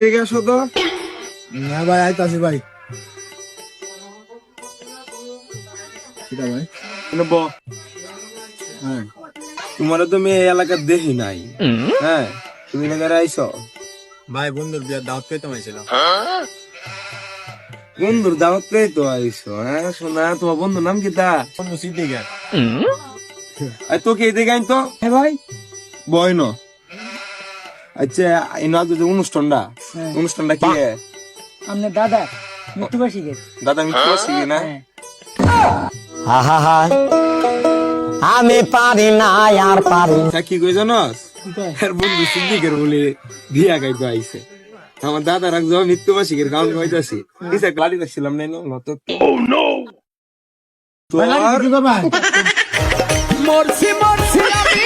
ঠিক আছে তো না ভাই আইতাছি ভাই কিটা ভাই নেব হ্যাঁ তোমার তো মেয়ে এলাকার দেখি নাই হ্যাঁ তুমি এলাকায় আইছো ভাই বন্ধুর বিয়ার দাওয়াত পেতাম আইছিলাম বন্ধুর দাওয়াত পেয়ে তো আইছো হ্যাঁ শোনা তোমার বন্ধুর নাম কি তা বন্ধু সিদ্দিকার আর তোকে এদিকে আইন তো হ্যাঁ ভাই বয় ন আচ্ছা এই না যে অনুষ্ঠানটা অনুষ্ঠানটা কি আপনার দাদা মৃত্যুবার্ষিকের দাদা মিত্র শিখি না হ্যাঁ আমি পারি না আর পারি তা কি কই জানোস এর বন্ধু সিদ্দিকের বলে বিয়া গাইতে আইছে আমার দাদা রাখছো মৃত্যুবার্ষিকের গান গাইতেছি কিসে গাড়ি দেখছিলাম নাই নত ভাই তোর দিবা ভাই মরছি মরছি আমি